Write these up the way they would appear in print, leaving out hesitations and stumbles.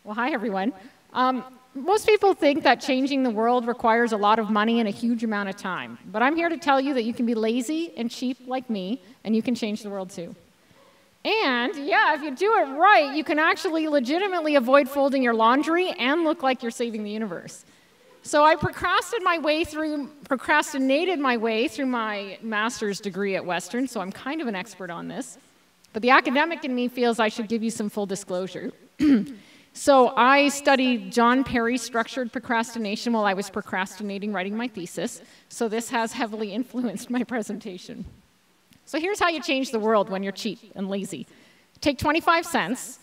Well, hi, everyone. Most people think that changing the world requires a lot of money and a huge amount of time. But I'm here to tell you that you can be lazy and cheap like me, and you can change the world too. And, yeah, if you do it right, you can actually legitimately avoid folding your laundry and look like you're saving the universe. So I procrastinated my way through my master's degree at Western, so I'm kind of an expert on this. But the academic in me feels I should give you some full disclosure. So I studied John Perry's structured procrastination while I was procrastinating writing my thesis, so this has heavily influenced my presentation. So here's how you change the world when you're cheap and lazy. Take 25 cents,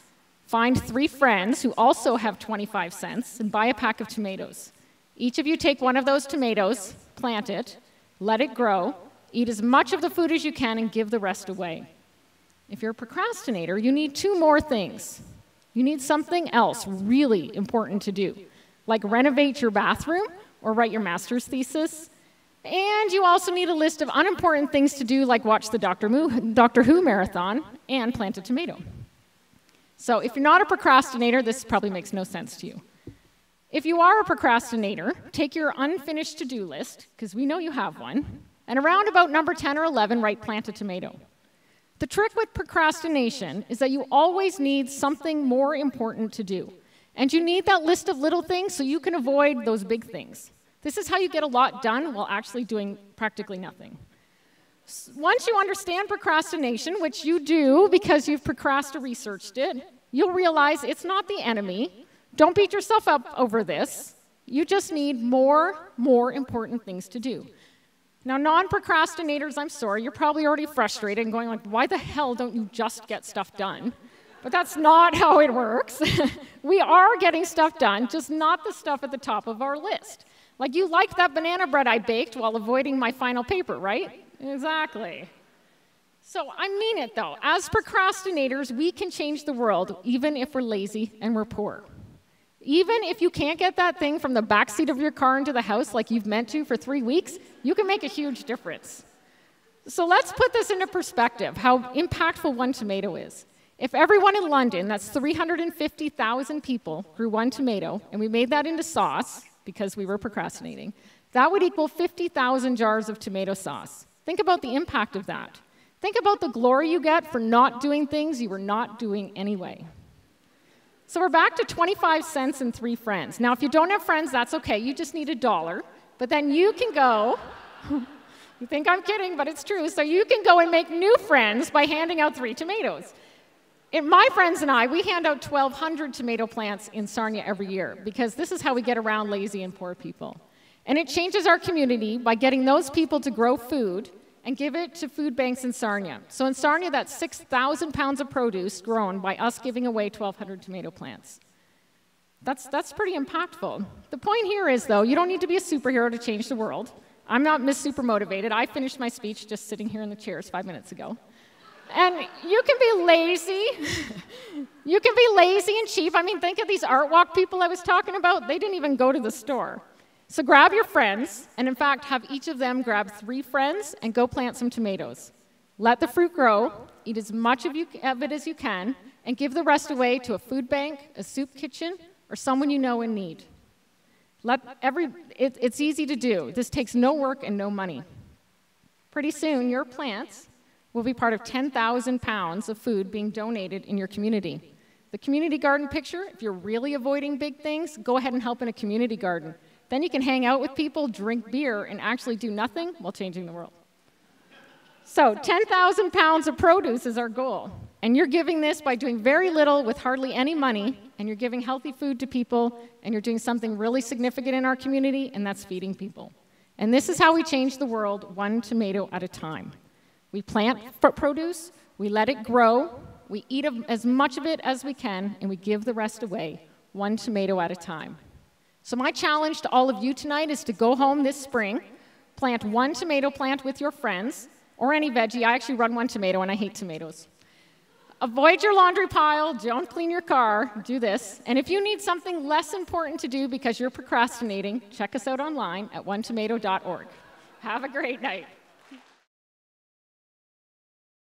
find 3 friends who also have 25 cents, and buy a pack of tomatoes. Each of you take one of those tomatoes, plant it, let it grow, eat as much of the food as you can, and give the rest away. If you're a procrastinator, you need 2 more things. You need something else really important to do, like renovate your bathroom or write your master's thesis. And you also need a list of unimportant things to do, like watch the Doctor Who marathon and plant a tomato. So if you're not a procrastinator, this probably makes no sense to you. If you are a procrastinator, take your unfinished to-do list, because we know you have one, and around about number 10 or 11, write plant a tomato. The trick with procrastination is that you always need something more important to do. And you need that list of little things so you can avoid those big things. This is how you get a lot done while actually doing practically nothing. Once you understand procrastination, which you do because you've researched it, you'll realize it's not the enemy. Don't beat yourself up over this. You just need more important things to do. Now, non-procrastinators, I'm sorry, you're probably already frustrated and going like, why the hell don't you just get stuff done? But that's not how it works. We are getting stuff done, just not the stuff at the top of our list. Like, you liked that banana bread I baked while avoiding my final paper, right? Exactly. So I mean it, though. As procrastinators, we can change the world, even if we're lazy and we're poor. Even if you can't get that thing from the backseat of your car into the house like you've meant to for 3 weeks, you can make a huge difference. So let's put this into perspective, how impactful 1 tomato is. If everyone in London, that's 350,000 people, grew 1 tomato, and we made that into sauce because we were procrastinating, that would equal 50,000 jars of tomato sauce. Think about the impact of that. Think about the glory you get for not doing things you were not doing anyway. So we're back to 25 cents and 3 friends. Now, if you don't have friends, that's okay. You just need $1. But then you can go, you think I'm kidding, but it's true. So you can go and make new friends by handing out 3 tomatoes. My friends and I, we hand out 1,200 tomato plants in Sarnia every year, because this is how we get around lazy and poor people. And it changes our community by getting those people to grow food and give it to food banks in Sarnia. So in Sarnia, that's 6,000 pounds of produce grown by us giving away 1,200 tomato plants. That's pretty impactful. The point here is, though, you don't need to be a superhero to change the world. I'm not Miss Super Motivated. I finished my speech just sitting here in the chairs 5 minutes ago. And you can be lazy. You can be lazy and cheap. I mean, think of these art walk people I was talking about. They didn't even go to the store. So grab your friends, and in fact, have each of them grab 3 friends and go plant some tomatoes. Let the fruit grow, eat as much of it as you can, and give the rest away to a food bank, a soup kitchen, or someone you know in need. It's easy to do. This takes no work and no money. Pretty soon, your plants will be part of 10,000 pounds of food being donated in your community. The community garden picture, if you're really avoiding big things, go ahead and help in a community garden. Then you can hang out with people, drink beer, and actually do nothing while changing the world. So 10,000 pounds of produce is our goal. And you're giving this by doing very little with hardly any money, and you're giving healthy food to people, and you're doing something really significant in our community, and that's feeding people. And this is how we change the world, 1 tomato at a time. We plant produce, we let it grow, we eat as much of it as we can, and we give the rest away, 1 tomato at a time. So my challenge to all of you tonight is to go home this spring, plant 1 tomato plant with your friends, or any veggie. I actually run 1 tomato, and I hate tomatoes. Avoid your laundry pile, don't clean your car, do this. And if you need something less important to do because you're procrastinating, check us out online at onetomato.org. Have a great night.